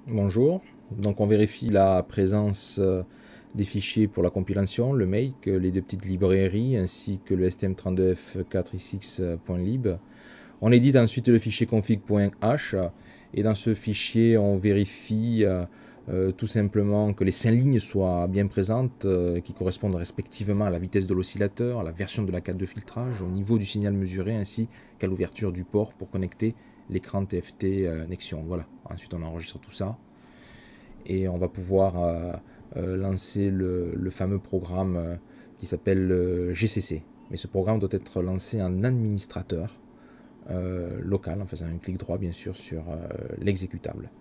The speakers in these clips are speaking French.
Bonjour, donc on vérifie la présence des fichiers pour la compilation, le make, les deux petites librairies ainsi que le stm32f4x6.lib. On édite ensuite le fichier config.h et dans ce fichier on vérifie tout simplement que les 5 lignes soient bien présentes qui correspondent respectivement à la vitesse de l'oscillateur, à la version de la carte de filtrage, au niveau du signal mesuré ainsi qu'à l'ouverture du port pour connecter l'écran TFT Nexion. Voilà, ensuite on enregistre tout ça et on va pouvoir lancer le fameux programme qui s'appelle GCC. Mais ce programme doit être lancé en administrateur local en faisant un clic droit bien sûr sur l'exécutable.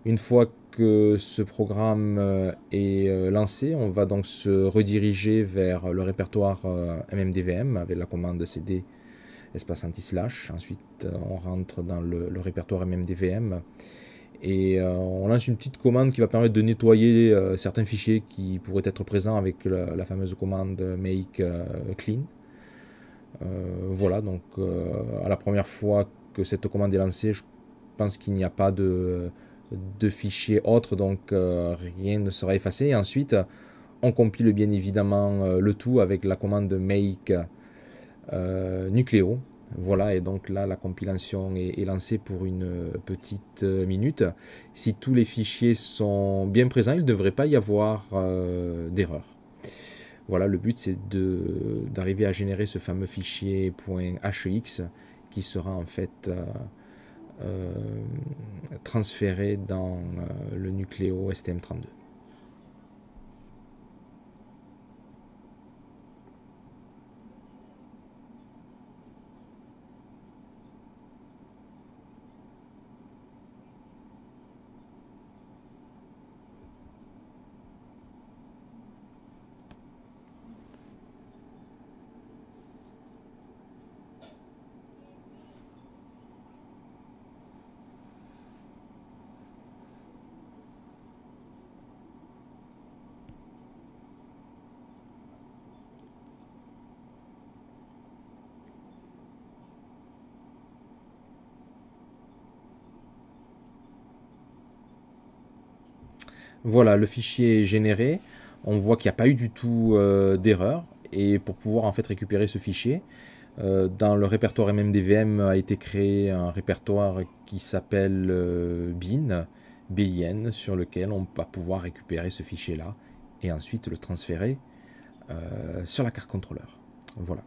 Une fois que ce programme est lancé, on va donc se rediriger vers le répertoire MMDVM avec la commande cd espace anti-slash. Ensuite, on rentre dans le répertoire MMDVM et on lance une petite commande qui va permettre de nettoyer certains fichiers qui pourraient être présents avec la fameuse commande make clean. Voilà, donc à la première fois que cette commande est lancée, je pense qu'il n'y a pas de fichiers autres, donc rien ne sera effacé. Et ensuite, on compile bien évidemment le tout avec la commande make nucléo. Voilà, et donc là, la compilation est lancée pour une petite minute. Si tous les fichiers sont bien présents, il ne devrait pas y avoir d'erreur. Voilà, le but c'est d'arriver à générer ce fameux fichier .hx qui sera en fait transféré dans le Nucleo STM32. Voilà, le fichier est généré. On voit qu'il n'y a pas eu du tout d'erreur. Et pour pouvoir en fait récupérer ce fichier, dans le répertoire MMDVM a été créé un répertoire qui s'appelle bin, sur lequel on va pouvoir récupérer ce fichier-là et ensuite le transférer sur la carte contrôleur. Voilà.